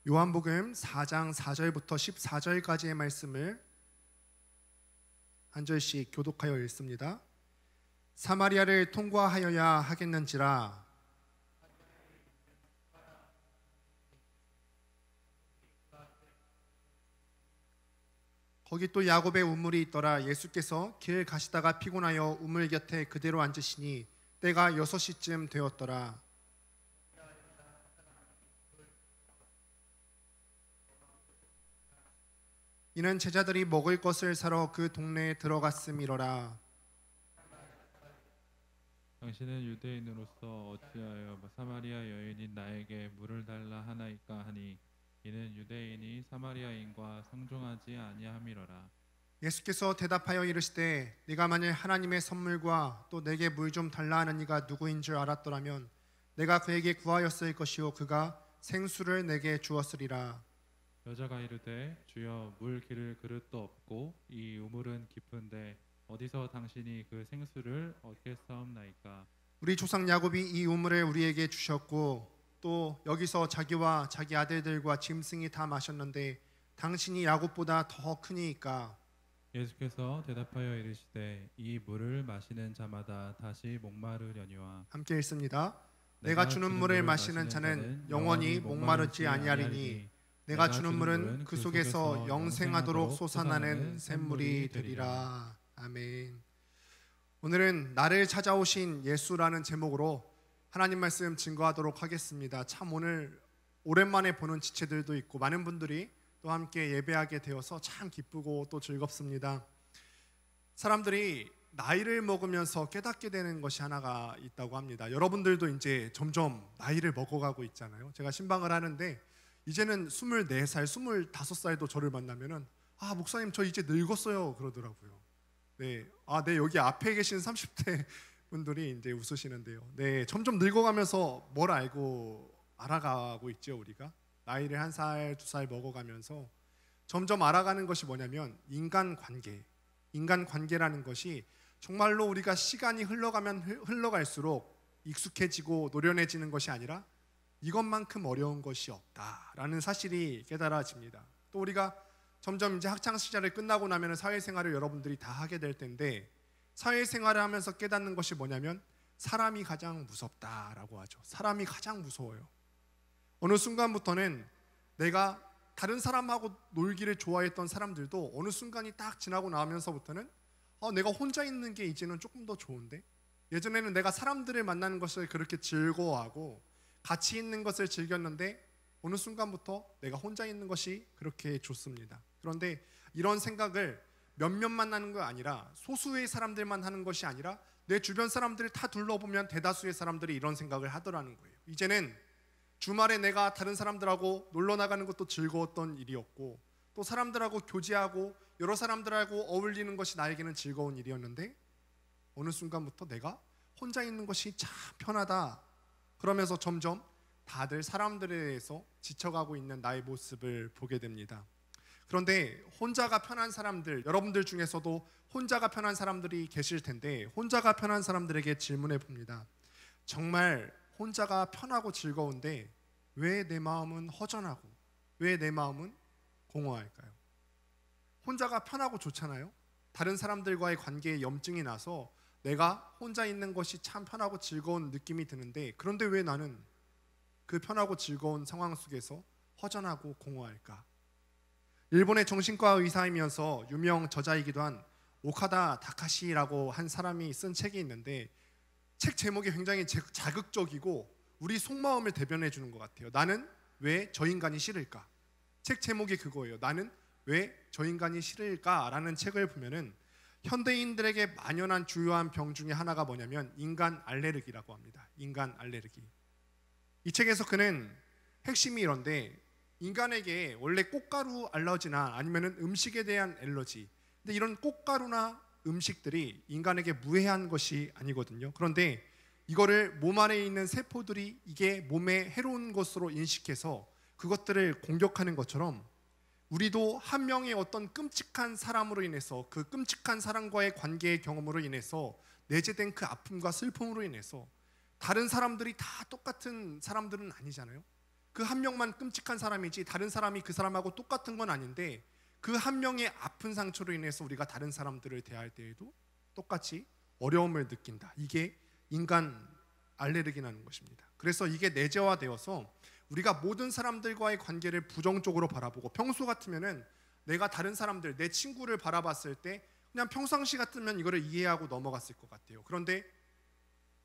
요한복음 4장 4절부터 14절까지의 말씀을 한 절씩 교독하여 읽습니다. 사마리아를 통과하여야 하겠는지라. 거기 또 야곱의 우물이 있더라. 예수께서 길 가시다가 피곤하여 우물 곁에 그대로 앉으시니 때가 6시쯤 되었더라. 이는 제자들이 먹을 것을 사러 그 동네에 들어갔음이로라. 당신은 유대인으로서 어찌하여 사마리아 여인인 나에게 물을 달라 하나이까 하니 이는 유대인이 사마리아인과 상종하지 아니함이로라. 예수께서 대답하여 이르시되 네가 만일 하나님의 선물과 또 내게 물 좀 달라 하는 이가 누구인 줄 알았더라면 내가 그에게 구하였을 것이요 그가 생수를 내게 주었으리라. 여자가 이르되 주여 물 기를 그릇도 없고 이 우물은 깊은데 어디서 당신이 그 생수를 얻겠사옵나이까. 우리 조상 야곱이 이 우물을 우리에게 주셨고 또 여기서 자기와 자기 아들들과 짐승이 다 마셨는데 당신이 야곱보다 더 크니이까. 예수께서 대답하여 이르시되 이 물을 마시는 자마다 다시 목마르려니와. 함께 읽습니다. 내가 주는 물을 마시는 자는 영원히 목마르지 아니하리니 내가 주는 물은 그 속에서 영생하도록 솟아나는 샘물이 되리라. 아멘. 오늘은 나를 찾아오신 예수라는 제목으로 하나님 말씀 증거하도록 하겠습니다. 참 오늘 오랜만에 보는 지체들도 있고 많은 분들이 또 함께 예배하게 되어서 참 기쁘고 또 즐겁습니다. 사람들이 나이를 먹으면서 깨닫게 되는 것이 하나가 있다고 합니다. 여러분들도 이제 점점 나이를 먹어가고 있잖아요. 제가 신방을 하는데 이제는 24살, 25살도 저를 만나면은 목사님 저 이제 늙었어요 그러더라고요. 네, 여기 앞에 계신 30대 분들이 이제 웃으시는데요. 네, 점점 늙어가면서 뭘 알아가고 있죠 우리가. 나이를 1살, 2살 먹어가면서 점점 알아가는 것이 뭐냐면 인간관계라는 것이 정말로 우리가 시간이 흘러갈수록 익숙해지고 노련해지는 것이 아니라 이것만큼 어려운 것이 없다라는 사실이 깨달아집니다. 또 우리가 점점 이제 학창 시절을 끝나고 나면 사회생활을 여러분들이 다 하게 될 텐데 사회생활을 하면서 깨닫는 것이 뭐냐면 사람이 가장 무섭다라고 하죠. 사람이 가장 무서워요. 어느 순간부터는 내가 다른 사람하고 놀기를 좋아했던 사람들도 어느 순간이 딱 지나고 나면서부터는 내가 혼자 있는 게 이제는 조금 더 좋은데, 예전에는 내가 사람들을 만나는 것을 그렇게 즐거워하고 같이 있는 것을 즐겼는데 어느 순간부터 내가 혼자 있는 것이 그렇게 좋습니다. 그런데 이런 생각을 몇몇 만나는 거 아니라 소수의 사람들만 하는 것이 아니라 내 주변 사람들을 다 둘러보면 대다수의 사람들이 이런 생각을 하더라는 거예요. 이제는 주말에 내가 다른 사람들하고 놀러 나가는 것도 즐거웠던 일이었고 또 사람들하고 교제하고 여러 사람들하고 어울리는 것이 나에게는 즐거운 일이었는데 어느 순간부터 내가 혼자 있는 것이 참 편하다 그러면서 점점 다들 사람들에 대해서 지쳐가고 있는 나의 모습을 보게 됩니다. 그런데 혼자가 편한 사람들, 여러분들 중에서도 혼자가 편한 사람들이 계실 텐데 혼자가 편한 사람들에게 질문해 봅니다. 정말 혼자가 편하고 즐거운데 왜 내 마음은 허전하고 왜 내 마음은 공허할까요? 혼자가 편하고 좋잖아요. 다른 사람들과의 관계에 염증이 나서 내가 혼자 있는 것이 참 편하고 즐거운 느낌이 드는데 그런데 왜 나는 그 편하고 즐거운 상황 속에서 허전하고 공허할까? 일본의 정신과 의사이면서 유명 저자이기도 한 오카다 다카시라고 한 사람이 쓴 책이 있는데 책 제목이 굉장히 자극적이고 우리 속마음을 대변해 주는 것 같아요. 나는 왜 저 인간이 싫을까? 책 제목이 그거예요. 나는 왜 저 인간이 싫을까라는 책을 보면은 현대인들에게 만연한 주요한 병 중에 하나가 뭐냐면 인간 알레르기라고 합니다. 인간 알레르기. 이 책에서 그는 핵심이 이런데 인간에게 원래 꽃가루 알러지나 아니면은 음식에 대한 알러지, 근데 이런 꽃가루나 음식들이 인간에게 무해한 것이 아니거든요. 그런데 이거를 몸 안에 있는 세포들이 이게 몸에 해로운 것으로 인식해서 그것들을 공격하는 것처럼 우리도 한 명의 어떤 끔찍한 사람으로 인해서 그 끔찍한 사람과의 관계의 경험으로 인해서 내재된 그 아픔과 슬픔으로 인해서 다른 사람들이 다 똑같은 사람들은 아니잖아요. 그 한 명만 끔찍한 사람이지 다른 사람이 그 사람하고 똑같은 건 아닌데 그 한 명의 아픈 상처로 인해서 우리가 다른 사람들을 대할 때에도 똑같이 어려움을 느낀다. 이게 인간 알레르기라는 것입니다. 그래서 이게 내재화되어서 우리가 모든 사람들과의 관계를 부정적으로 바라보고 평소 같으면은 내가 다른 사람들, 내 친구를 바라봤을 때 그냥 평상시 같으면 이거를 이해하고 넘어갔을 것 같아요. 그런데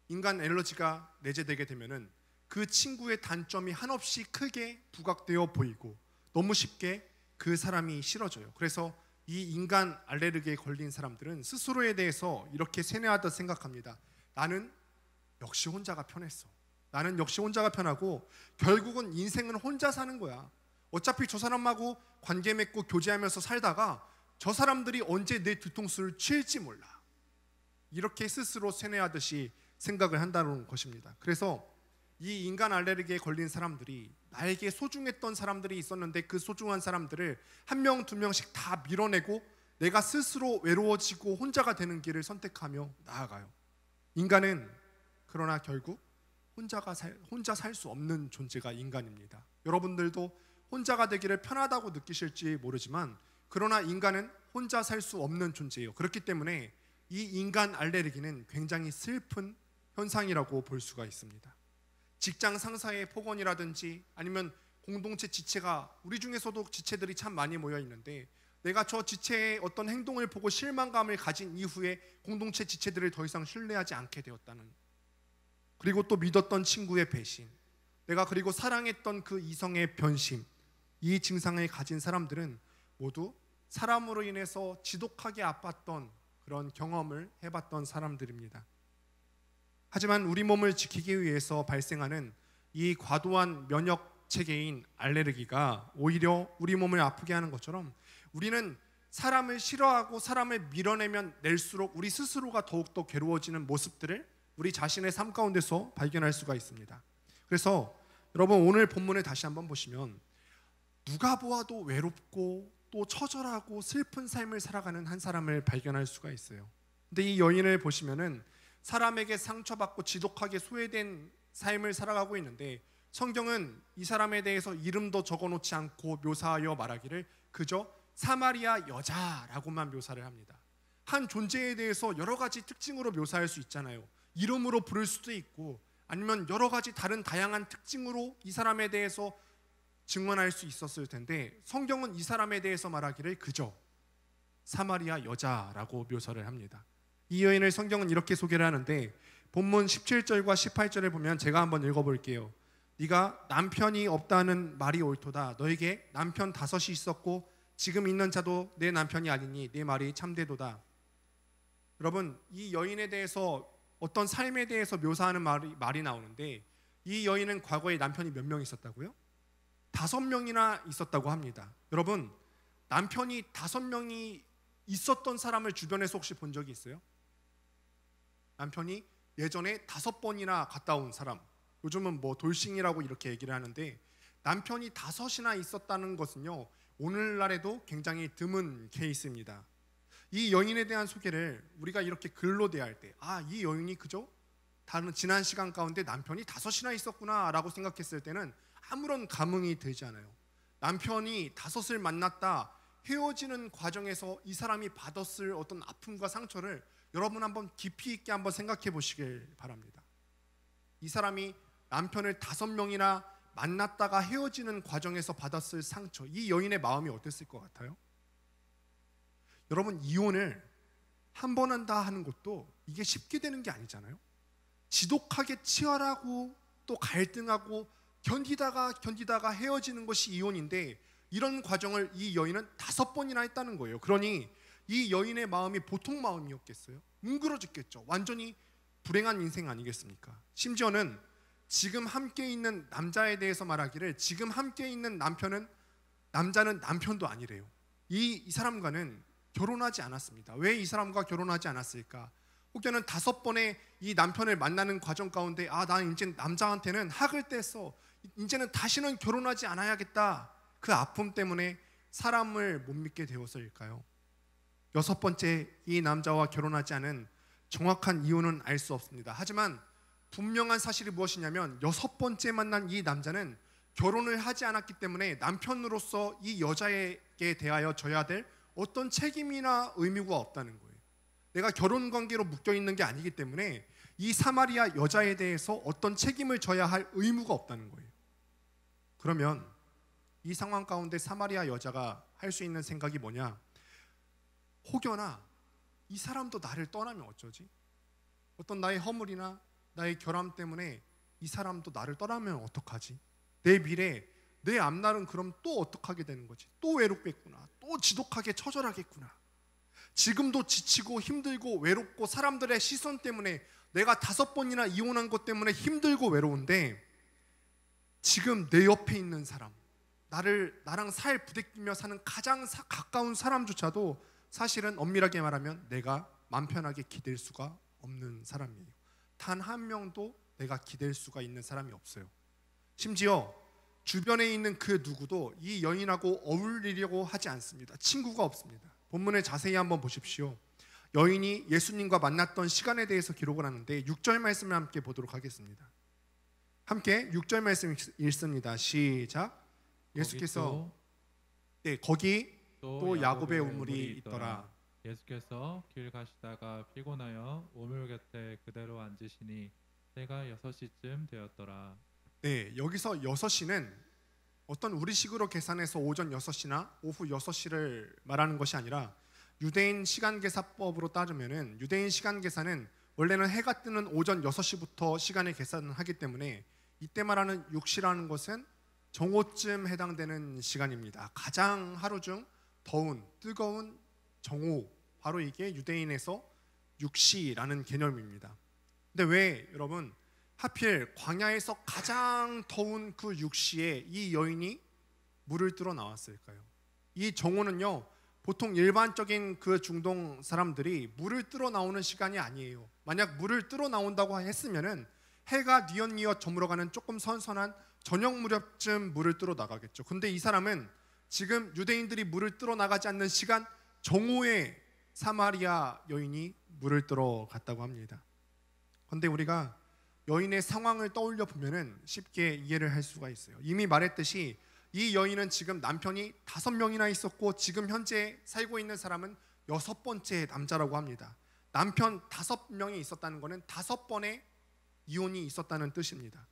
인간 알레르기가 내재되게 되면은 그 친구의 단점이 한없이 크게 부각되어 보이고 너무 쉽게 그 사람이 싫어져요. 그래서 이 인간 알레르기에 걸린 사람들은 스스로에 대해서 이렇게 세뇌하듯 생각합니다. 나는 역시 혼자가 편했어. 나는 역시 혼자가 편하고 결국은 인생은 혼자 사는 거야. 어차피 저 사람하고 관계 맺고 교제하면서 살다가 저 사람들이 언제 내 뒤통수를 칠지 몰라. 이렇게 스스로 세뇌하듯이 생각을 한다는 것입니다. 그래서 이 인간 알레르기에 걸린 사람들이 나에게 소중했던 사람들이 있었는데 그 소중한 사람들을 한 명, 두 명씩 다 밀어내고 내가 스스로 외로워지고 혼자가 되는 길을 선택하며 나아가요. 인간은 그러나 결국 혼자 살 수 없는 존재가 인간입니다. 여러분들도 혼자가 되기를 편하다고 느끼실지 모르지만 그러나 인간은 혼자 살 수 없는 존재예요. 그렇기 때문에 이 인간 알레르기는 굉장히 슬픈 현상이라고 볼 수가 있습니다. 직장 상사의 폭언이라든지 아니면 공동체 지체가 우리 중에서도 지체들이 참 많이 모여 있는데 내가 저 지체의 어떤 행동을 보고 실망감을 가진 이후에 공동체 지체들을 더 이상 신뢰하지 않게 되었다는, 그리고 또 믿었던 친구의 배신, 내가 그리고 사랑했던 그 이성의 변심, 이 증상을 가진 사람들은 모두 사람으로 인해서 지독하게 아팠던 그런 경험을 해봤던 사람들입니다. 하지만 우리 몸을 지키기 위해서 발생하는 이 과도한 면역 체계인 알레르기가 오히려 우리 몸을 아프게 하는 것처럼 우리는 사람을 싫어하고 사람을 밀어내면 낼수록 우리 스스로가 더욱더 괴로워지는 모습들을 우리 자신의 삶 가운데서 발견할 수가 있습니다. 그래서 여러분 오늘 본문을 다시 한번 보시면 누가 보아도 외롭고 또 처절하고 슬픈 삶을 살아가는 한 사람을 발견할 수가 있어요. 근데 이 여인을 보시면은 사람에게 상처받고 지독하게 소외된 삶을 살아가고 있는데 성경은 이 사람에 대해서 이름도 적어놓지 않고 묘사하여 말하기를 그저 사마리아 여자라고만 묘사를 합니다. 한 존재에 대해서 여러 가지 특징으로 묘사할 수 있잖아요. 이름으로 부를 수도 있고 아니면 여러 가지 다른 다양한 특징으로 이 사람에 대해서 증언할 수 있었을 텐데 성경은 이 사람에 대해서 말하기를 그저 사마리아 여자라고 묘사를 합니다. 이 여인을 성경은 이렇게 소개를 하는데 본문 17절과 18절을 보면 제가 한번 읽어볼게요. 네가 남편이 없다는 말이 옳도다. 너에게 남편 5이 있었고 지금 있는 자도 내 남편이 아니니 네 말이 참되도다. 여러분 이 여인에 대해서 어떤 삶에 대해서 묘사하는 말이 나오는데 이 여인은 과거에 남편이 몇 명 있었다고요? 5명이나 있었다고 합니다. 여러분 남편이 5명이 있었던 사람을 주변에서 혹시 본 적이 있어요? 남편이 예전에 5번이나 갔다 온 사람, 요즘은 뭐 돌싱이라고 이렇게 얘기를 하는데 남편이 5이나 있었다는 것은요 오늘날에도 굉장히 드문 케이스입니다. 이 여인에 대한 소개를 우리가 이렇게 글로 대할 때 이 여인이 그저 다른 지난 시간 가운데 남편이 5이나 있었구나 라고 생각했을 때는 아무런 감흥이 들지 않아요. 남편이 5을 만났다, 헤어지는 과정에서 이 사람이 받았을 어떤 아픔과 상처를 여러분 한번 깊이 있게 한번 생각해 보시길 바랍니다. 이 사람이 남편을 5명이나 만났다가 헤어지는 과정에서 받았을 상처, 이 여인의 마음이 어땠을 것 같아요? 여러분 이혼을 한 번 한다 하는 것도 이게 쉽게 되는 게 아니잖아요. 지독하게 치열하고 또 갈등하고 견디다가 헤어지는 것이 이혼인데 이런 과정을 이 여인은 5번이나 했다는 거예요. 그러니 이 여인의 마음이 보통 마음이었겠어요? 뭉그러졌겠죠. 완전히 불행한 인생 아니겠습니까? 심지어는 지금 함께 있는 남자에 대해서 말하기를 지금 함께 있는 남자는 남편도 아니래요. 이 사람과는 결혼하지 않았습니다. 왜 이 사람과 결혼하지 않았을까? 혹여는 5번의 이 남편을 만나는 과정 가운데 난 이제 남자한테는 학을 뗐어. 이제는 다시는 결혼하지 않아야겠다. 그 아픔 때문에 사람을 못 믿게 되어서일까요? 6번째, 이 남자와 결혼하지 않은 정확한 이유는 알 수 없습니다. 하지만 분명한 사실이 무엇이냐면 6번째 만난 이 남자는 결혼을 하지 않았기 때문에 남편으로서 이 여자에게 대하여 져야 될 어떤 책임이나 의무가 없다는 거예요. 내가 결혼 관계로 묶여 있는 게 아니기 때문에 이 사마리아 여자에 대해서 어떤 책임을 져야 할 의무가 없다는 거예요. 그러면 이 상황 가운데 사마리아 여자가 할 수 있는 생각이 뭐냐? 혹여나 이 사람도 나를 떠나면 어쩌지? 어떤 나의 허물이나 나의 결함 때문에 이 사람도 나를 떠나면 어떡하지? 내 미래, 내 앞날은 그럼 또 어떡하게 되는 거지? 또 외롭겠구나. 또 지독하게 처절하겠구나. 지금도 지치고 힘들고 외롭고 사람들의 시선 때문에 내가 5번이나 이혼한 것 때문에 힘들고 외로운데 지금 내 옆에 있는 사람, 나랑 살 부대끼며 사는 가장 가까운 사람조차도 사실은 엄밀하게 말하면 내가 맘 편하게 기댈 수가 없는 사람이에요. 단 한 명도 내가 기댈 수가 있는 사람이 없어요. 심지어 주변에 있는 그 누구도 이 여인하고 어울리려고 하지 않습니다. 친구가 없습니다. 본문을 자세히 한번 보십시오. 여인이 예수님과 만났던 시간에 대해서 기록을 하는데 6절 말씀을 함께 보도록 하겠습니다. 함께 6절 말씀 읽습니다. 시작. 예수께서 거기 또 야곱의 우물이 있더라. 예수께서 길 가시다가 피곤하여 우물 곁에 그대로 앉으시니 때가 6시쯤 되었더라. 네, 여기서 6시는 어떤 우리식으로 계산해서 오전 6시나 오후 6시를 말하는 것이 아니라 유대인 시간 계산법으로 따지면은 유대인 시간 계산은 원래는 해가 뜨는 오전 6시부터 시간을 계산을 하기 때문에 이때 말하는 6시라는 것은 정오쯤 해당되는 시간입니다. 가장 하루 중 더운 뜨거운 정오, 바로 이게 유대인에서 6시라는 개념입니다. 근데 왜 여러분 하필 광야에서 가장 더운 그 6시에 이 여인이 물을 뜰어 나왔을까요? 이 정오는요, 보통 일반적인 그 중동 사람들이 물을 뜰어 나오는 시간이 아니에요. 만약 물을 뜰어 나온다고 했으면은 해가 뉘엿뉘엿 저물어가는 조금 선선한 저녁 무렵쯤 물을 뜰어 나가겠죠. 근데 이 사람은 지금 유대인들이 물을 뜰어 나가지 않는 시간 정오에 사마리아 여인이 물을 뜨러 갔다고 합니다. 그런데 우리가 여인의 상황을 떠올려 보면은 쉽게 이해를 할 수가 있어요. 이미 말했듯이 이 여인은 지금 남편이 5명이나 있었고 지금 현재 살고 있는 사람은 6번째 남자라고 합니다. 남편 5명이 있었다는 것은 5번의 이혼이 있었다는 뜻입니다.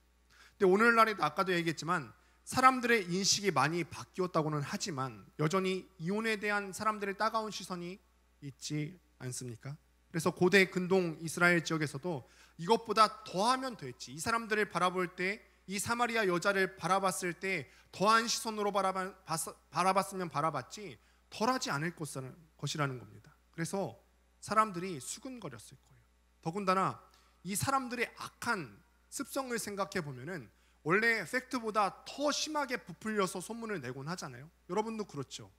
근데 오늘날에도 아까도 얘기했지만 사람들의 인식이 많이 바뀌었다고는 하지만 여전히 이혼에 대한 사람들의 따가운 시선이 있지 않습니까? 그래서 고대 근동 이스라엘 지역에서도 이것보다 더하면 됐지. 이 사람들을 바라볼 때, 이 사마리아 여자를 바라봤을 때 더한 시선으로 바라봤으면 바라봤지 덜하지 않을 것이라는 겁니다. 그래서 사람들이 수근거렸을 거예요. 더군다나 이 사람들의 악한 습성을 생각해 보면은 원래 팩트보다 더 심하게 부풀려서 소문을 내곤 하잖아요. 여러분도 그렇죠.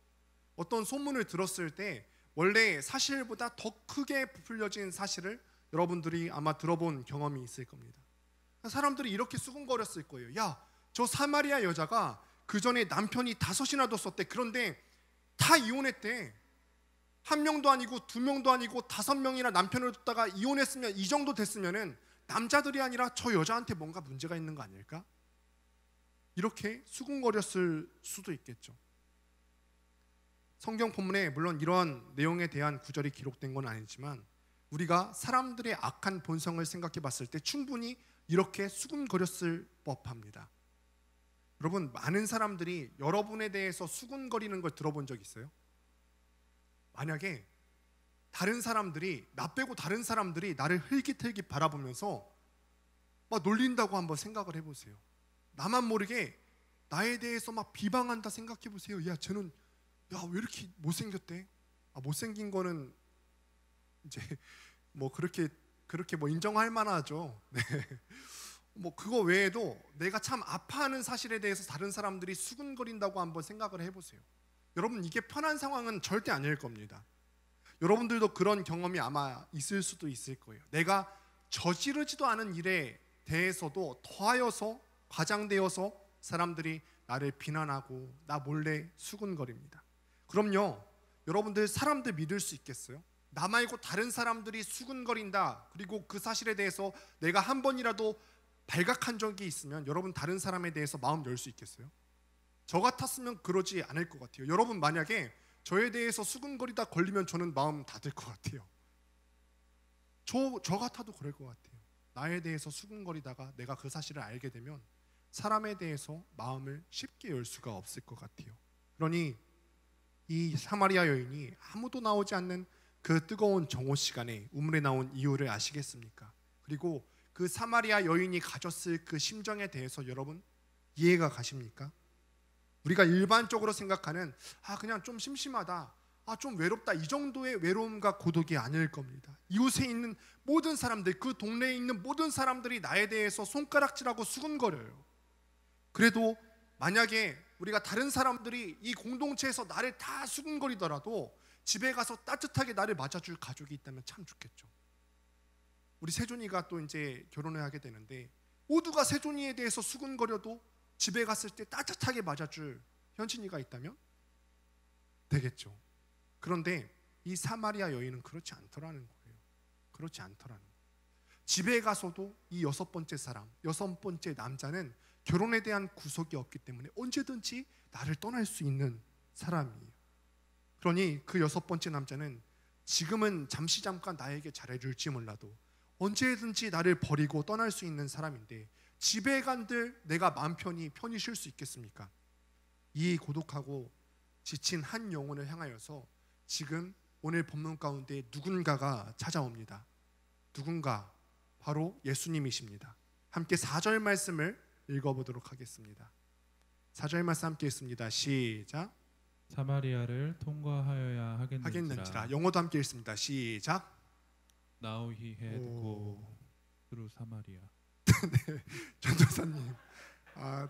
어떤 소문을 들었을 때 원래 사실보다 더 크게 부풀려진 사실을 여러분들이 아마 들어본 경험이 있을 겁니다. 사람들이 이렇게 수군거렸을 거예요. 야, 저 사마리아 여자가 그 전에 남편이 5이나 뒀었대. 그런데 다 이혼했대. 1명도 아니고 2명도 아니고 5명이나 남편을 뒀다가 이혼했으면 이 정도 됐으면은 남자들이 아니라 저 여자한테 뭔가 문제가 있는 거 아닐까? 이렇게 수군거렸을 수도 있겠죠. 성경 본문에 물론 이러한 내용에 대한 구절이 기록된 건 아니지만 우리가 사람들의 악한 본성을 생각해 봤을 때 충분히 이렇게 수군거렸을 법합니다. 여러분, 많은 사람들이 여러분에 대해서 수군거리는 걸 들어본 적 있어요? 만약에 다른 사람들이, 나 빼고 다른 사람들이 나를 흘깃흘깃 바라보면서 막 놀린다고 한번 생각을 해보세요. 나만 모르게 나에 대해서 막 비방한다 생각해 보세요. 야, 쟤는 왜 이렇게 못생겼대? 못생긴 거는 이제 뭐 그렇게 뭐 인정할 만하죠. 네. 뭐 그거 외에도 내가 참 아파하는 사실에 대해서 다른 사람들이 수군거린다고 한번 생각을 해보세요. 여러분, 이게 편한 상황은 절대 아닐 겁니다. 여러분들도 그런 경험이 아마 있을 수도 있을 거예요. 내가 저지르지도 않은 일에 대해서도 더하여서 과장되어서 사람들이 나를 비난하고 나 몰래 수군거립니다. 그럼요, 여러분들 사람들 믿을 수 있겠어요? 나 말고 다른 사람들이 수군거린다, 그리고 그 사실에 대해서 내가 한 번이라도 발각한 적이 있으면 여러분 다른 사람에 대해서 마음 열 수 있겠어요? 저 같았으면 그러지 않을 것 같아요. 여러분 만약에 저에 대해서 수근거리다 걸리면 저는 마음 닫을 것 같아요. 저 같아도 그럴 것 같아요. 나에 대해서 수근거리다가 내가 그 사실을 알게 되면 사람에 대해서 마음을 쉽게 열 수가 없을 것 같아요. 그러니 이 사마리아 여인이 아무도 나오지 않는 그 뜨거운 정오 시간에 우물에 나온 이유를 아시겠습니까? 그리고 그 사마리아 여인이 가졌을 그 심정에 대해서 여러분 이해가 가십니까? 우리가 일반적으로 생각하는 그냥 좀 심심하다, 좀 외롭다, 이 정도의 외로움과 고독이 아닐 겁니다. 이웃에 있는 모든 사람들, 그 동네에 있는 모든 사람들이 나에 대해서 손가락질하고 수근거려요. 그래도 만약에 우리가 다른 사람들이 이 공동체에서 나를 다 수근거리더라도 집에 가서 따뜻하게 나를 맞아줄 가족이 있다면 참 좋겠죠. 우리 세존이가 또 이제 결혼을 하게 되는데 모두가 세존이에 대해서 수근거려도 집에 갔을 때 따뜻하게 맞아줄 현진이가 있다면 되겠죠. 그런데 이 사마리아 여인은 그렇지 않더라는 거예요. 그렇지 않더라는 거예요. 집에 가서도 이 여섯 번째 남자는 결혼에 대한 구속이 없기 때문에 언제든지 나를 떠날 수 있는 사람이에요. 그러니 그 여섯 번째 남자는 지금은 잠깐 나에게 잘해줄지 몰라도 언제든지 나를 버리고 떠날 수 있는 사람인데 집에 간들 내가 마음 편히 쉴 수 있겠습니까? 이 고독하고 지친 한 영혼을 향하여서 지금 오늘 본문 가운데 누군가가 찾아옵니다. 누군가, 바로 예수님이십니다. 함께 4절 말씀을 읽어보도록 하겠습니다. 4절 말씀 함께 읽습니다. 시작. 사마리아를 통과하여야 하겠는지라. 영어도 함께 읽습니다. 시작. Now he had go through Samaria. 네, 전도사님.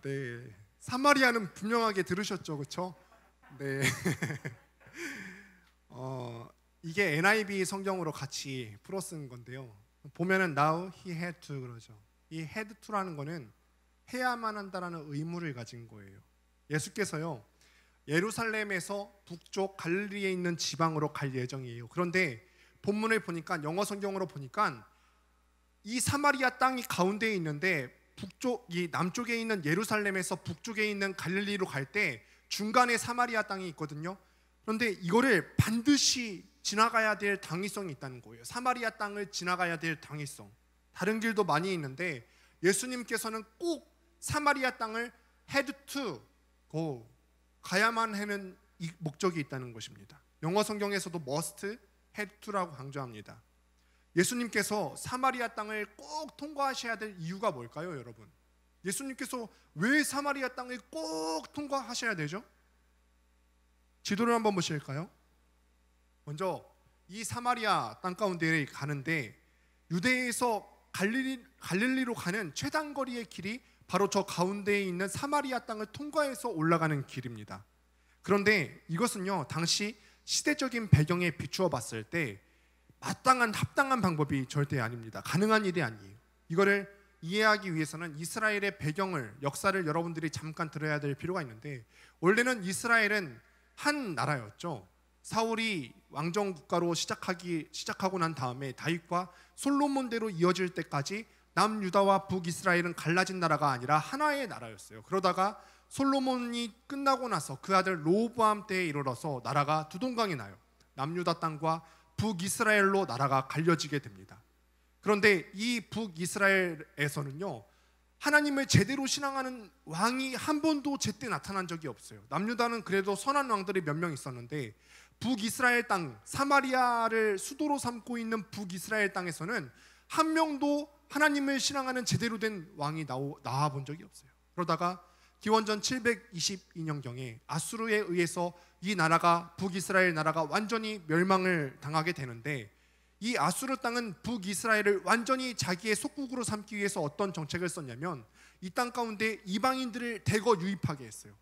네. 사마리아는 분명하게 들으셨죠, 그렇죠? 네. 이게 NIV 성경으로 같이 풀어 쓴 건데요. 보면은 now he had to 그러죠. 이 had to라는 거는 해야만 한다라는 의무를 가진 거예요. 예수께서요 예루살렘에서 북쪽 갈릴리에 있는 지방으로 갈 예정이에요. 그런데 본문을 보니까 영어 성경으로 보니까 이 사마리아 땅이 가운데에 있는데 이 남쪽에 있는 예루살렘에서 북쪽에 있는 갈릴리로 갈 때 중간에 사마리아 땅이 있거든요. 그런데 이거를 반드시 지나가야 될 당위성이 있다는 거예요. 사마리아 땅을 지나가야 될 당위성. 다른 길도 많이 있는데 예수님께서는 꼭 사마리아 땅을 had to go, 가야만 하는 이 목적이 있다는 것입니다. 영어 성경에서도 must, had to라고 강조합니다. 예수님께서 사마리아 땅을 꼭 통과하셔야 될 이유가 뭘까요, 여러분? 예수님께서 왜 사마리아 땅을 꼭 통과하셔야 되죠? 지도를 한번 보실까요? 먼저 이 사마리아 땅 가운데 가는데 유대에서 갈릴리로 가는 최단거리의 길이 바로 저 가운데에 있는 사마리아 땅을 통과해서 올라가는 길입니다. 그런데 이것은요 당시 시대적인 배경에 비추어 봤을 때 합당한 방법이 절대 아닙니다. 가능한 일이 아니에요. 이거를 이해하기 위해서는 이스라엘의 배경을, 역사를 여러분들이 잠깐 들어야 될 필요가 있는데 원래는 이스라엘은 한 나라였죠. 사울이 왕정 국가로 시작하고 난 다음에 다윗과 솔로몬대로 이어질 때까지 남유다와 북이스라엘은 갈라진 나라가 아니라 하나의 나라였어요. 그러다가 솔로몬이 끝나고 나서 그 아들 로보암 때에 이르러서 나라가 두 동강이 나요. 남유다 땅과 북이스라엘로 나라가 갈려지게 됩니다. 그런데 이 북이스라엘에서는요 하나님을 제대로 신앙하는 왕이 한 번도 제때 나타난 적이 없어요. 남유다는 그래도 선한 왕들이 몇 명 있었는데 북이스라엘 땅, 사마리아를 수도로 삼고 있는 북이스라엘 땅에서는 한 명도 하나님을 신앙하는 제대로 된 왕이 나와 본 적이 없어요. 그러다가 기원전 722년경에 아수르에 의해서 이 나라가, 북이스라엘 나라가 완전히 멸망을 당하게 되는데 이 아수르 땅은 북이스라엘을 완전히 자기의 속국으로 삼기 위해서 어떤 정책을 썼냐면 이 땅 가운데 이방인들을 대거 유입하게 했어요.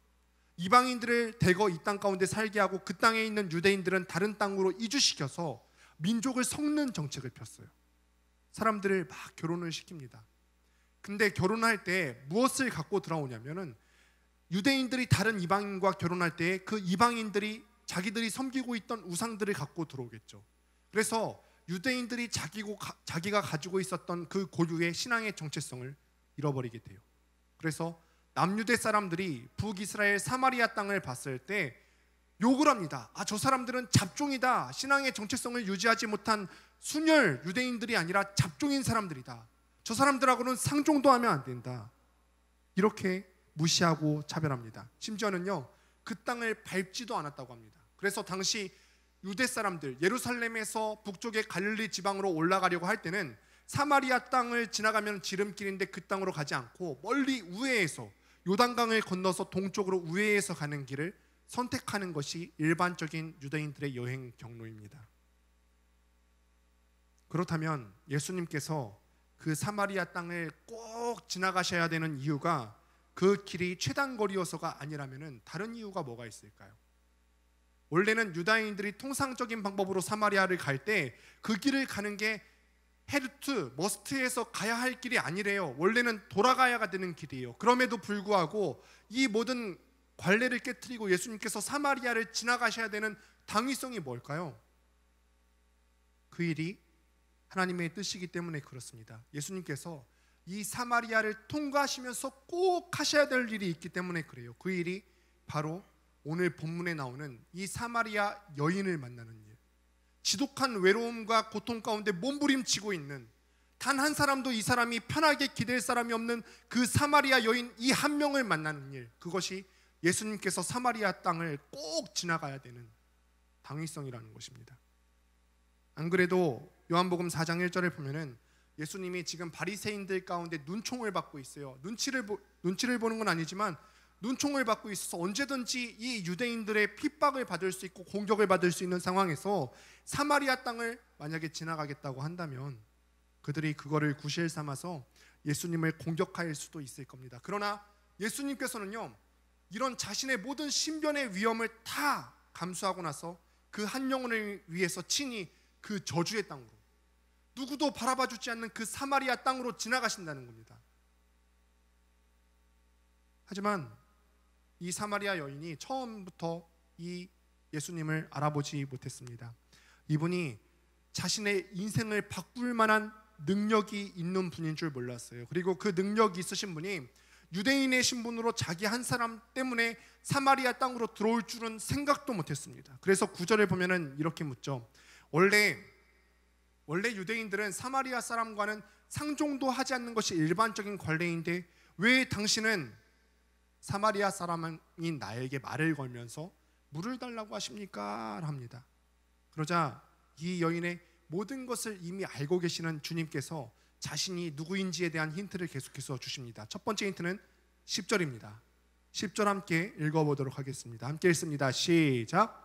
이방인들을 대거 이 땅 가운데 살게 하고 그 땅에 있는 유대인들은 다른 땅으로 이주시켜서 민족을 섞는 정책을 폈어요. 사람들을 막 결혼을 시킵니다. 근데 결혼할 때 무엇을 갖고 들어오냐면은 유대인들이 다른 이방인과 결혼할 때 그 이방인들이 자기들이 섬기고 있던 우상들을 갖고 들어오겠죠. 그래서 유대인들이 자기가 가지고 있었던 그 고유의 신앙의 정체성을 잃어버리게 돼요. 그래서 남유대 사람들이 북이스라엘 사마리아 땅을 봤을 때 욕을 합니다. 저 사람들은 잡종이다. 신앙의 정체성을 유지하지 못한 순혈 유대인들이 아니라 잡종인 사람들이다. 저 사람들하고는 상종도 하면 안 된다. 이렇게 무시하고 차별합니다. 심지어는요, 그 땅을 밟지도 않았다고 합니다. 그래서 당시 유대 사람들, 예루살렘에서 북쪽의 갈릴리 지방으로 올라가려고 할 때는 사마리아 땅을 지나가면 지름길인데 그 땅으로 가지 않고 멀리 우회해서 요단강을 건너서 동쪽으로 우회해서 가는 길을 선택하는 것이 일반적인 유대인들의 여행 경로입니다. 그렇다면 예수님께서 그 사마리아 땅을 꼭 지나가셔야 되는 이유가 그 길이 최단거리여서가 아니라면 다른 이유가 뭐가 있을까요? 원래는 유다인들이 통상적인 방법으로 사마리아를 갈 때 그 길을 가는 게 헤르트, 머스트에서 가야 할 길이 아니래요. 원래는 돌아가야 되는 길이에요. 그럼에도 불구하고 이 모든 관례를 깨트리고 예수님께서 사마리아를 지나가셔야 되는 당위성이 뭘까요? 그 일이 하나님의 뜻이기 때문에 그렇습니다. 예수님께서 이 사마리아를 통과하시면서 꼭 하셔야 될 일이 있기 때문에 그래요. 그 일이 바로 오늘 본문에 나오는 이 사마리아 여인을 만나는 일. 지독한 외로움과 고통 가운데 몸부림치고 있는, 단 한 사람도 이 사람이 편하게 기댈 사람이 없는 그 사마리아 여인 이 한 명을 만나는 일. 그것이 예수님께서 사마리아 땅을 꼭 지나가야 되는 당위성이라는 것입니다. 안 그래도 요한복음 4장 1절을 보면은 예수님이 지금 바리새인들 가운데 눈총을 받고 있어요. 눈치를 보는 건 아니지만 눈총을 받고 있어서 언제든지 이 유대인들의 핍박을 받을 수 있고 공격을 받을 수 있는 상황에서 사마리아 땅을 만약에 지나가겠다고 한다면 그들이 그거를 구실 삼아서 예수님을 공격할 수도 있을 겁니다. 그러나 예수님께서는요, 이런 자신의 모든 신변의 위험을 다 감수하고 나서 그 한 영혼을 위해서 친히 그 저주의 땅으로, 누구도 바라봐주지 않는 그 사마리아 땅으로 지나가신다는 겁니다. 하지만 이 사마리아 여인이 처음부터 이 예수님을 알아보지 못했습니다. 이분이 자신의 인생을 바꿀 만한 능력이 있는 분인 줄 몰랐어요. 그리고 그 능력이 있으신 분이 유대인의 신분으로 자기 한 사람 때문에 사마리아 땅으로 들어올 줄은 생각도 못했습니다. 그래서 9절에 보면은 이렇게 묻죠. 원래 유대인들은 사마리아 사람과는 상종도 하지 않는 것이 일반적인 관례인데 왜 당신은 사마리아 사람인 나에게 말을 걸면서 물을 달라고 하십니까? 합니다. 그러자 이 여인의 모든 것을 이미 알고 계시는 주님께서 자신이 누구인지에 대한 힌트를 계속해서 주십니다. 첫 번째 힌트는 10절입니다. 10절 함께 읽어보도록 하겠습니다. 함께 읽습니다. 시작.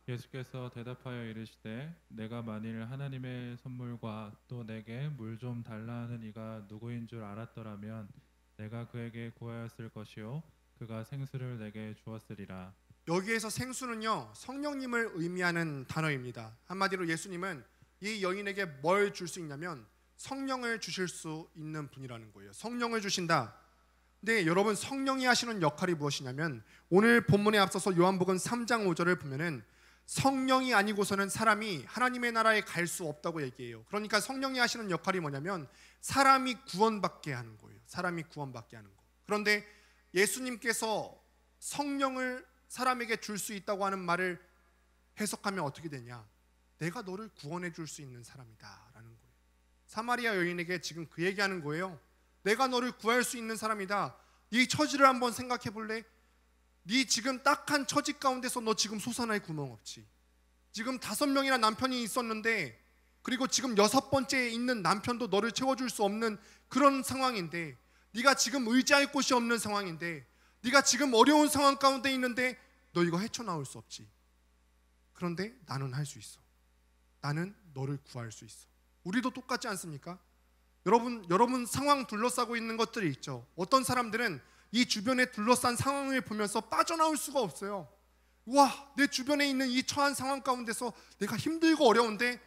예수께서 대답하여 이르시되 내가 만일 하나님의 선물과 또 내게 물 좀 달라 하는 이가 누구인 줄 알았더라면 내가 그에게 구하였을 것이요 그가 생수를 내게 주었으리라. 여기에서 생수는요, 성령님을 의미하는 단어입니다. 한마디로 예수님은 이 여인에게 뭘 줄 수 있냐면 성령을 주실 수 있는 분이라는 거예요. 성령을 주신다. 근데 여러분, 성령이 하시는 역할이 무엇이냐면 오늘 본문에 앞서서 요한복음 3장 5절을 보면은 성령이 아니고서는 사람이 하나님의 나라에 갈 수 없다고 얘기해요. 그러니까 성령이 하시는 역할이 뭐냐면 사람이 구원받게 하는 거예요. 사람이 구원받게 하는 거. 그런데 예수님께서 성령을 사람에게 줄 수 있다고 하는 말을 해석하면 어떻게 되냐? 내가 너를 구원해 줄 수 있는 사람이다 라는 거예요. 사마리아 여인에게 지금 그 얘기하는 거예요. 내가 너를 구할 수 있는 사람이다. 네 처지를 한번 생각해 볼래? 네 지금 딱한 처지 가운데서 너 지금 솟아날 구멍 없지. 지금 5명이나 남편이 있었는데, 그리고 지금 6번째에 있는 남편도 너를 채워줄 수 없는 그런 상황인데, 네가 지금 의지할 곳이 없는 상황인데, 네가 지금 어려운 상황 가운데 있는데 너 이거 헤쳐나올 수 없지. 그런데 나는 할 수 있어. 나는 너를 구할 수 있어. 우리도 똑같지 않습니까? 여러분 상황 둘러싸고 있는 것들이 있죠. 어떤 사람들은 이 주변에 둘러싼 상황을 보면서 빠져나올 수가 없어요. 와, 내 주변에 있는 이 처한 상황 가운데서 내가 힘들고 어려운데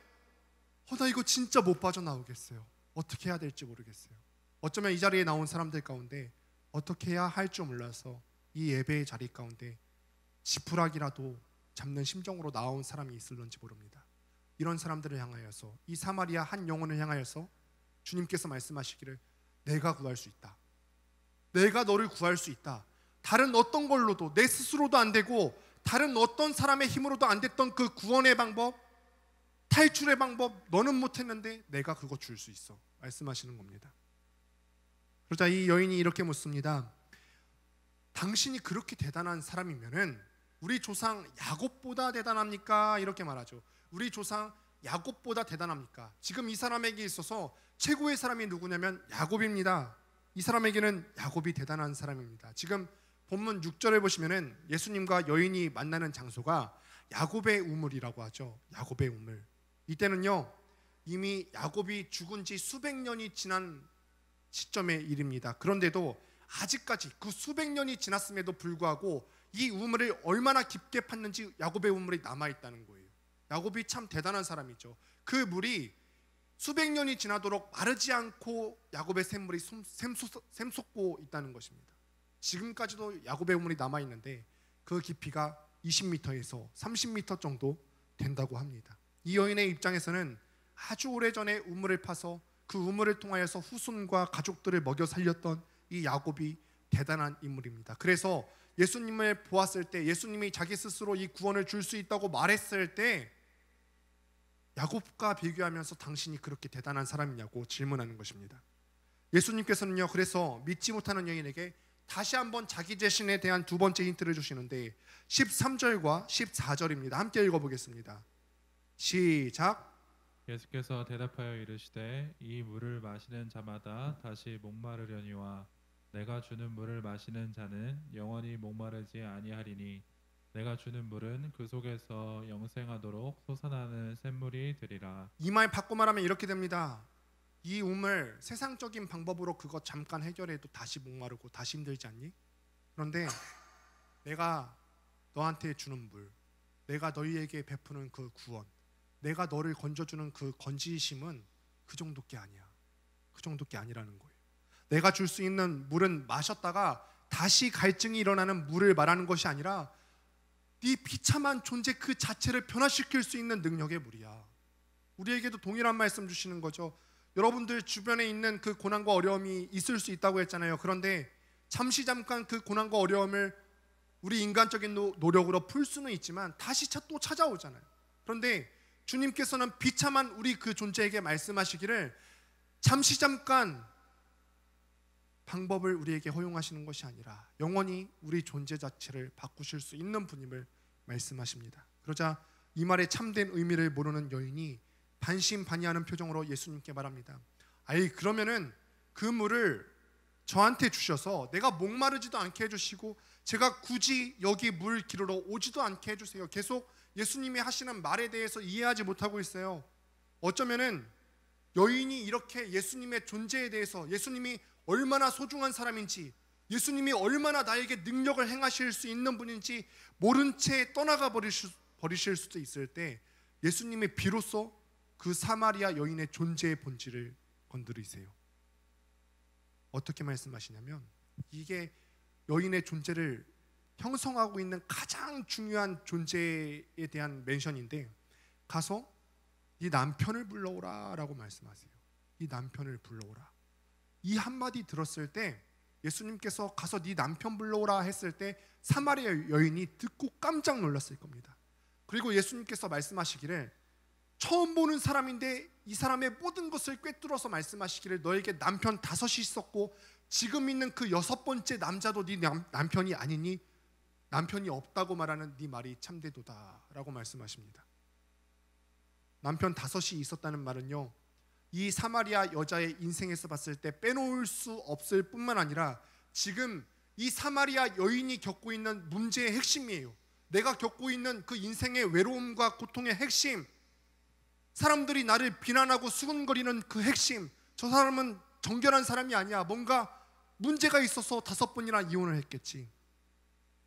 나 이거 진짜 못 빠져나오겠어요. 어떻게 해야 될지 모르겠어요. 어쩌면 이 자리에 나온 사람들 가운데 어떻게 해야 할 줄 몰라서 이 예배의 자리 가운데 지푸라기라도 잡는 심정으로 나온 사람이 있을런지 모릅니다. 이런 사람들을 향하여서, 이 사마리아 한 영혼을 향하여서 주님께서 말씀하시기를 내가 구할 수 있다. 내가 너를 구할 수 있다. 다른 어떤 걸로도, 내 스스로도 안 되고 다른 어떤 사람의 힘으로도 안 됐던 그 구원의 방법, 탈출의 방법 너는 못했는데 내가 그거 줄 수 있어 말씀하시는 겁니다. 그러자 이 여인이 이렇게 묻습니다. 당신이 그렇게 대단한 사람이면은 우리 조상 야곱보다 대단합니까? 이렇게 말하죠. 우리 조상 야곱보다 대단합니까? 지금 이 사람에게 있어서 최고의 사람이 누구냐면 야곱입니다. 이 사람에게는 야곱이 대단한 사람입니다. 지금 본문 6절에 보시면은 예수님과 여인이 만나는 장소가 야곱의 우물이라고 하죠. 야곱의 우물. 이때는요 이미 야곱이 죽은 지 수백 년이 지난 시점의 일입니다. 그런데도 아직까지 그 수백 년이 지났음에도 불구하고 이 우물을 얼마나 깊게 팠는지 야곱의 우물이 남아있다는 거예요. 야곱이 참 대단한 사람이죠. 그 물이 수백 년이 지나도록 마르지 않고 야곱의 샘물이 샘솟고 있다는 것입니다. 지금까지도 야곱의 우물이 남아있는데 그 깊이가 20m에서 30m 정도 된다고 합니다. 이 여인의 입장에서는 아주 오래전에 우물을 파서 그 우물을 통하여서 후손과 가족들을 먹여 살렸던 이 야곱이 대단한 인물입니다. 그래서 예수님을 보았을 때 예수님이 자기 스스로 이 구원을 줄 수 있다고 말했을 때 야곱과 비교하면서 당신이 그렇게 대단한 사람이냐고 질문하는 것입니다. 예수님께서는요 그래서 믿지 못하는 여인에게 다시 한번 자기 자신에 대한 두 번째 힌트를 주시는데 13절과 14절입니다. 함께 읽어보겠습니다. 시작. 예수께서 대답하여 이르시되 이 물을 마시는 자마다 다시 목마르려니와 내가 주는 물을 마시는 자는 영원히 목마르지 아니하리니 내가 주는 물은 그 속에서 영생하도록 솟아나는 샘물이 되리라. 이 말 바꿔 말하면 이렇게 됩니다. 이 우물 세상적인 방법으로 그거 잠깐 해결해도 다시 목마르고 다시 힘들지 않니? 그런데 내가 너한테 주는 물, 내가 너희에게 베푸는 그 구원, 내가 너를 건져주는 그 건지심은 그 정도께 아니야. 그 정도께 아니라는 거예요. 내가 줄 수 있는 물은 마셨다가 다시 갈증이 일어나는 물을 말하는 것이 아니라 네 비참한 존재 그 자체를 변화시킬 수 있는 능력의 물이야. 우리에게도 동일한 말씀 주시는 거죠. 여러분들 주변에 있는 그 고난과 어려움이 있을 수 있다고 했잖아요. 그런데 잠시 잠깐 그 고난과 어려움을 우리 인간적인 노력으로 풀 수는 있지만 다시 또 찾아오잖아요. 그런데 주님께서는 비참한 우리 그 존재에게 말씀하시기를 잠시 잠깐 방법을 우리에게 허용하시는 것이 아니라 영원히 우리 존재 자체를 바꾸실 수 있는 분임을 말씀하십니다. 그러자 이 말의 참된 의미를 모르는 여인이 반신반의하는 표정으로 예수님께 말합니다. 아이 그러면은 그 물을 저한테 주셔서 내가 목마르지도 않게 해주시고 제가 굳이 여기 물 기르러 오지도 않게 해주세요. 계속 예수님이 하시는 말에 대해서 이해하지 못하고 있어요. 어쩌면은 여인이 이렇게 예수님의 존재에 대해서 예수님이 얼마나 소중한 사람인지 예수님이 얼마나 나에게 능력을 행하실 수 있는 분인지 모른 채 떠나가 버리실 수도 있을 때 예수님이 비로소 그 사마리아 여인의 존재의 본질을 건드리세요. 어떻게 말씀하시냐면 이게 여인의 존재를 형성하고 있는 가장 중요한 존재에 대한 멘션인데 가서 네 남편을 불러오라 라고 말씀하세요. 네 남편을 불러오라. 이 한마디 들었을 때 예수님께서 가서 네 남편 불러오라 했을 때 사마리아 여인이 듣고 깜짝 놀랐을 겁니다. 그리고 예수님께서 말씀하시기를 처음 보는 사람인데 이 사람의 모든 것을 꿰뚫어서 말씀하시기를 너에게 남편 5이 있었고 지금 있는 그 6번째 남자도 네 남편이 아니니 남편이 없다고 말하는 네 말이 참되도다 라고 말씀하십니다. 남편 5이 있었다는 말은요 이 사마리아 여자의 인생에서 봤을 때 빼놓을 수 없을 뿐만 아니라 지금 이 사마리아 여인이 겪고 있는 문제의 핵심이에요. 내가 겪고 있는 그 인생의 외로움과 고통의 핵심, 사람들이 나를 비난하고 수군거리는 그 핵심, 저 사람은 정결한 사람이 아니야. 뭔가 문제가 있어서 5번이나 이혼을 했겠지.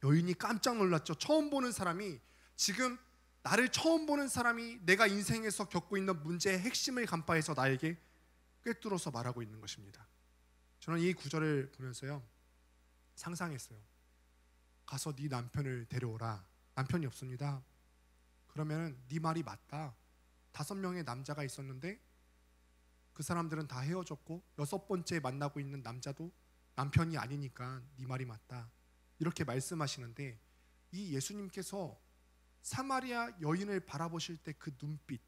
여인이 깜짝 놀랐죠. 처음 보는 사람이 지금 나를 처음 보는 사람이 내가 인생에서 겪고 있는 문제의 핵심을 간파해서 나에게 꿰뚫어서 말하고 있는 것입니다. 저는 이 구절을 보면서요 상상했어요. 가서 네 남편을 데려오라. 남편이 없습니다. 그러면 네 말이 맞다. 5명의 남자가 있었는데 그 사람들은 다 헤어졌고 6번째 만나고 있는 남자도 남편이 아니니까 네 말이 맞다. 이렇게 말씀하시는데 이 예수님께서 사마리아 여인을 바라보실 때 그 눈빛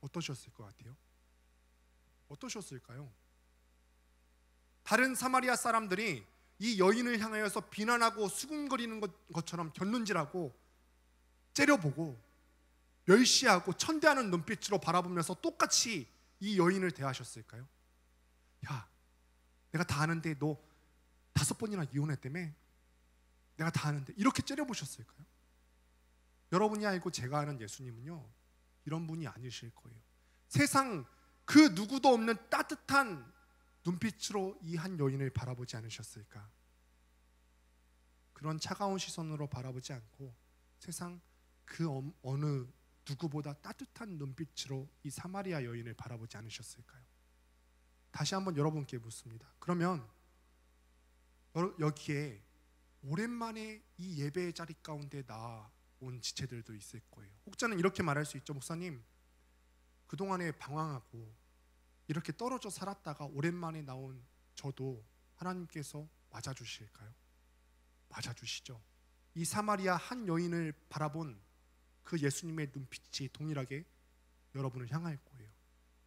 어떠셨을 것 같아요? 어떠셨을까요? 다른 사마리아 사람들이 이 여인을 향하여서 비난하고 수군거리는 것처럼 곁눈질하고 째려보고 멸시하고 천대하는 눈빛으로 바라보면서 똑같이 이 여인을 대하셨을까요? 야, 내가 다 아는데 너 5번이나 이혼했다며? 내가 다 아는데 이렇게 째려보셨을까요? 여러분이 알고 제가 아는 예수님은요, 이런 분이 아니실 거예요. 세상 그 누구도 없는 따뜻한 눈빛으로 이 한 여인을 바라보지 않으셨을까? 그런 차가운 시선으로 바라보지 않고 세상 그 어느 누구보다 따뜻한 눈빛으로 이 사마리아 여인을 바라보지 않으셨을까요? 다시 한번 여러분께 묻습니다. 그러면 여기에 오랜만에 이 예배의 자리 가운데 나온 지체들도 있을 거예요. 혹자는 이렇게 말할 수 있죠. 목사님, 그동안에 방황하고 이렇게 떨어져 살았다가 오랜만에 나온 저도 하나님께서 맞아주실까요? 맞아주시죠. 이 사마리아 한 여인을 바라본 그 예수님의 눈빛이 동일하게 여러분을 향할 거예요.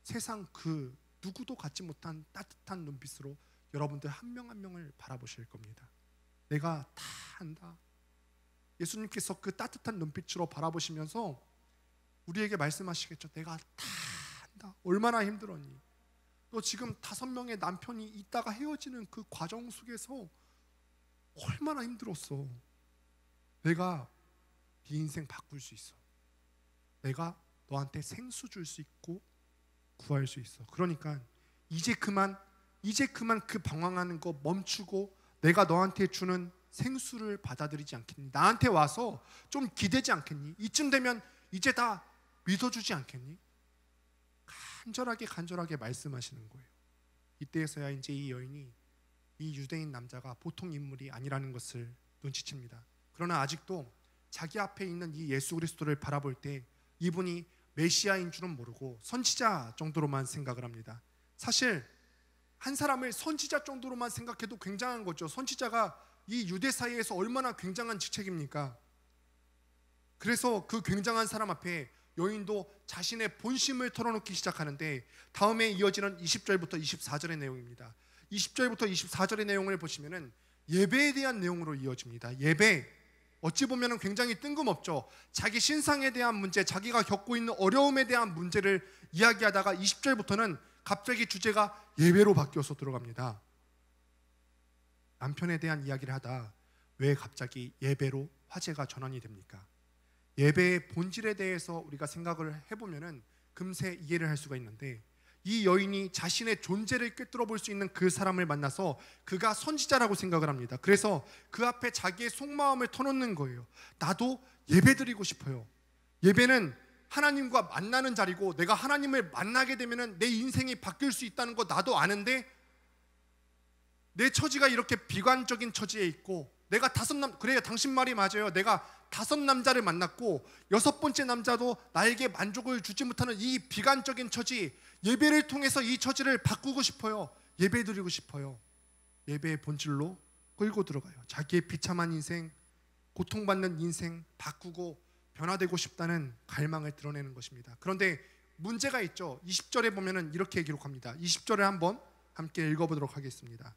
세상 그 누구도 갖지 못한 따뜻한 눈빛으로 여러분들 한 명 한 명을 바라보실 겁니다. 내가 다 안다. 예수님께서 그 따뜻한 눈빛으로 바라보시면서 우리에게 말씀하시겠죠. 내가 다 안다. 얼마나 힘들었니? 너 지금 5명의 남편이 있다가 헤어지는 그 과정 속에서 얼마나 힘들었어. 내가 네 인생 바꿀 수 있어. 내가 너한테 생수 줄 수 있고 구할 수 있어. 그러니까 이제 그만 그 방황하는 거 멈추고 내가 너한테 주는 생수를 받아들이지 않겠니? 나한테 와서 좀 기대지 않겠니? 이쯤 되면 이제 다 믿어주지 않겠니? 간절하게 말씀하시는 거예요. 이때에서야 이제 이 여인이 이 유대인 남자가 보통 인물이 아니라는 것을 눈치챕니다. 그러나 아직도 자기 앞에 있는 이 예수 그리스도를 바라볼 때 이분이 메시아인 줄은 모르고 선지자 정도로만 생각을 합니다. 사실 한 사람을 선지자 정도로만 생각해도 굉장한 거죠. 선지자가 이 유대 사회에서 얼마나 굉장한 직책입니까? 그래서 그 굉장한 사람 앞에 여인도 자신의 본심을 털어놓기 시작하는데 다음에 이어지는 20절부터 24절의 내용입니다. 20절부터 24절의 내용을 보시면은 예배에 대한 내용으로 이어집니다. 예배, 어찌 보면 굉장히 뜬금없죠. 자기 신상에 대한 문제, 자기가 겪고 있는 어려움에 대한 문제를 이야기하다가 20절부터는 갑자기 주제가 예배로 바뀌어서 들어갑니다. 남편에 대한 이야기를 하다 왜 갑자기 예배로 화제가 전환이 됩니까? 예배의 본질에 대해서 우리가 생각을 해보면 금세 이해를 할 수가 있는데 이 여인이 자신의 존재를 꿰뚫어 볼 수 있는 그 사람을 만나서 그가 선지자라고 생각을 합니다. 그래서 그 앞에 자기의 속마음을 터놓는 거예요. 나도 예배드리고 싶어요. 예배는 하나님과 만나는 자리고 내가 하나님을 만나게 되면 내 인생이 바뀔 수 있다는 거 나도 아는데 내 처지가 이렇게 비관적인 처지에 있고 내가 그래요, 당신 말이 맞아요. 내가 5 남자를 만났고 6번째 남자도 나에게 만족을 주지 못하는 이 비관적인 처지, 예배를 통해서 이 처지를 바꾸고 싶어요. 예배드리고 싶어요. 예배의 본질로 끌고 들어가요. 자기의 비참한 인생, 고통받는 인생 바꾸고 변화되고 싶다는 갈망을 드러내는 것입니다. 그런데 문제가 있죠. 20절에 보면은 이렇게 기록합니다. 20절을 한번 함께 읽어보도록 하겠습니다.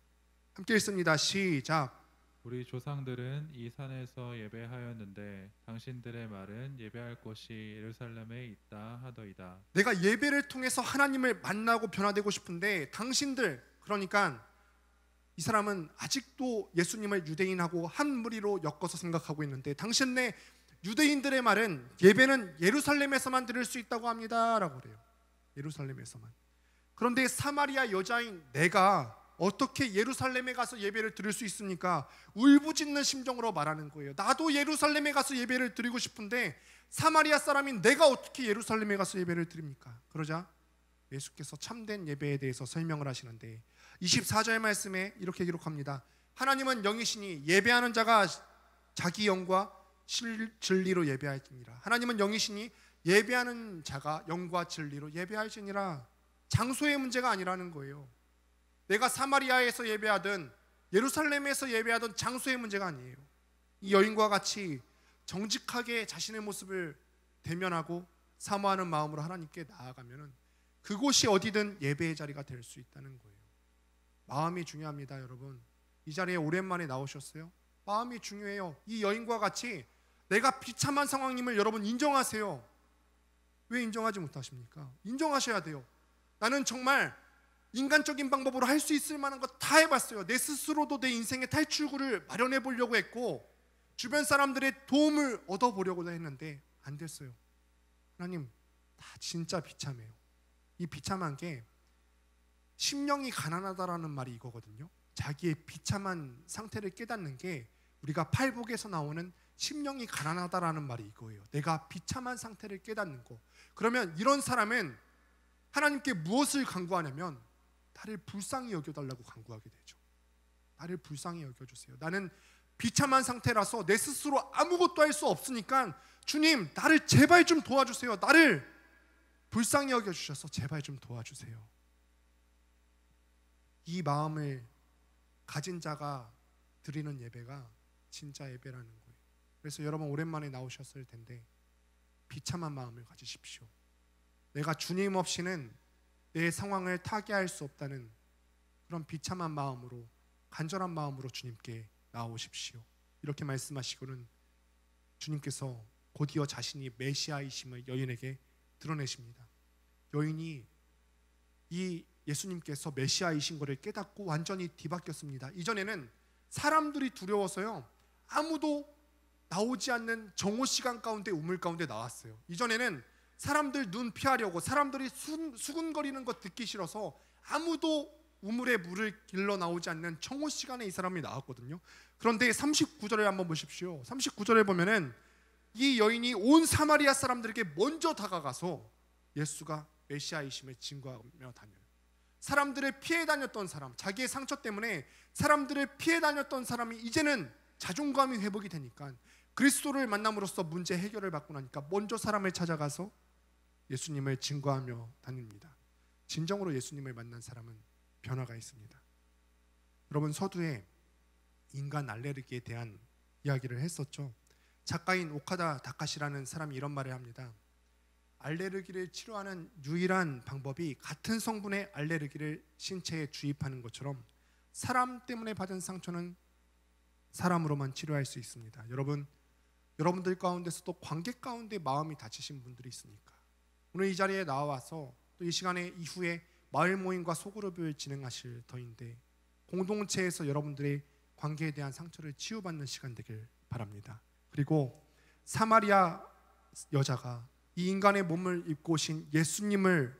함께 읽습니다. 시작. 우리 조상들은 이 산에서 예배하였는데 당신들의 말은 예배할 곳이 예루살렘에 있다 하더이다. 내가 예배를 통해서 하나님을 만나고 변화되고 싶은데 당신들, 그러니까 이 사람은 아직도 예수님을 유대인하고 한 무리로 엮어서 생각하고 있는데 당신네 유대인들의 말은 예배는 예루살렘에서만 드릴 수 있다고 합니다 라고 그래요. 예루살렘에서만. 그런데 사마리아 여자인 내가 어떻게 예루살렘에 가서 예배를 드릴 수 있습니까? 울부짖는 심정으로 말하는 거예요. 나도 예루살렘에 가서 예배를 드리고 싶은데 사마리아 사람인 내가 어떻게 예루살렘에 가서 예배를 드립니까? 그러자 예수께서 참된 예배에 대해서 설명을 하시는데 24절 말씀에 이렇게 기록합니다. 하나님은 영이시니 예배하는 자가 자기 영과 진리로 예배할지니라. 하나님은 영이시니 예배하는 자가 영과 진리로 예배할지니라. 장소의 문제가 아니라는 거예요. 내가 사마리아에서 예배하든 예루살렘에서 예배하던 장소의 문제가 아니에요. 이 여인과 같이 정직하게 자신의 모습을 대면하고 사모하는 마음으로 하나님께 나아가면 그곳이 어디든 예배의 자리가 될 수 있다는 거예요. 마음이 중요합니다, 여러분. 이 자리에 오랜만에 나오셨어요? 마음이 중요해요. 이 여인과 같이 내가 비참한 상황임을 여러분 인정하세요. 왜 인정하지 못하십니까? 인정하셔야 돼요. 나는 정말 인간적인 방법으로 할 수 있을 만한 거 다 해봤어요. 내 스스로도 내 인생의 탈출구를 마련해 보려고 했고 주변 사람들의 도움을 얻어보려고 했는데 안 됐어요. 하나님, 다 진짜 비참해요. 이 비참한 게 심령이 가난하다라는 말이 이거거든요. 자기의 비참한 상태를 깨닫는 게 우리가 팔복에서 나오는 심령이 가난하다라는 말이 이거예요. 내가 비참한 상태를 깨닫는 거. 그러면 이런 사람은 하나님께 무엇을 간구하냐면 나를 불쌍히 여겨달라고 간구하게 되죠. 나를 불쌍히 여겨주세요. 나는 비참한 상태라서 내 스스로 아무것도 할 수 없으니까 주님, 나를 제발 좀 도와주세요. 나를 불쌍히 여겨주셔서 제발 좀 도와주세요. 이 마음을 가진 자가 드리는 예배가 진짜 예배라는 거예요. 그래서 여러분 오랜만에 나오셨을 텐데 비참한 마음을 가지십시오. 내가 주님 없이는 내 상황을 타개할 수 없다는 그런 비참한 마음으로, 간절한 마음으로 주님께 나오십시오. 이렇게 말씀하시고는 주님께서 곧이어 자신이 메시아이심을 여인에게 드러내십니다. 여인이 이 예수님께서 메시아이신 것을 깨닫고 완전히 뒤바뀌었습니다. 이전에는 사람들이 두려워서요 아무도 나오지 않는 정오 시간 가운데 우물 가운데 나왔어요. 이전에는 사람들 눈 피하려고, 사람들이 수군거리는 것 듣기 싫어서 아무도 우물에 물을 길러 나오지 않는 정오 시간에 이 사람이 나왔거든요. 그런데 39절에 한번 보십시오. 39절에 보면은 이 여인이 온 사마리아 사람들에게 먼저 다가가서 예수가 메시아이심을 증거하며 다녀요. 사람들을 피해 다녔던 사람, 자기의 상처 때문에 사람들을 피해 다녔던 사람이 이제는 자존감이 회복이 되니까 그리스도를 만남으로써 문제 해결을 받고 나니까 먼저 사람을 찾아가서 예수님을 증거하며 다닙니다. 진정으로 예수님을 만난 사람은 변화가 있습니다. 여러분, 서두에 인간 알레르기에 대한 이야기를 했었죠. 작가인 오카다 다카시라는 사람이 이런 말을 합니다. 알레르기를 치료하는 유일한 방법이 같은 성분의 알레르기를 신체에 주입하는 것처럼 사람 때문에 받은 상처는 사람으로만 치료할 수 있습니다. 여러분들 가운데서도 관계 가운데 마음이 다치신 분들이 있습니까? 오늘 이 자리에 나와서 또 이 시간에 이후에 마을 모임과 소그룹을 진행하실 터인데 공동체에서 여러분들의 관계에 대한 상처를 치유받는 시간 되길 바랍니다. 그리고 사마리아 여자가 이 인간의 몸을 입고 오신 예수님을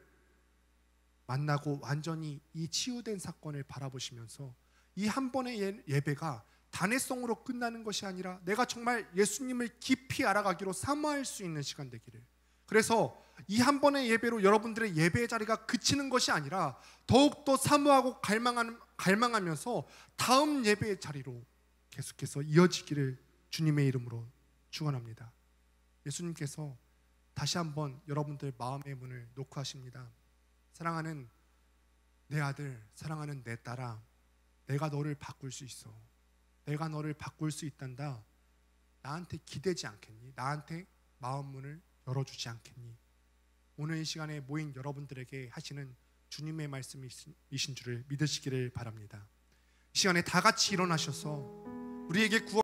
만나고 완전히 이 치유된 사건을 바라보시면서 이 한 번의 예배가 단회성으로 끝나는 것이 아니라 내가 정말 예수님을 깊이 알아가기로 사모할 수 있는 시간 되기를. 그래서 이 한 번의 예배로 여러분들의 예배의 자리가 그치는 것이 아니라 더욱더 사모하고 갈망하면서 다음 예배의 자리로 계속해서 이어지기를 주님의 이름으로 축원합니다. 예수님께서 다시 한번 여러분들 마음의 문을 놓고 하십니다. 사랑하는 내 아들, 사랑하는 내 딸아, 내가 너를 바꿀 수 있어. 내가 너를 바꿀 수 있단다. 나한테 기대지 않겠니? 나한테 마음 문을 열어주지 않겠니? 오늘 이 시간에 모인 여러분들에게 하시는 주님의 말씀이신 줄을 믿으시기를 바랍니다. 이 시간에 다 같이 일어나셔서 우리에게 구원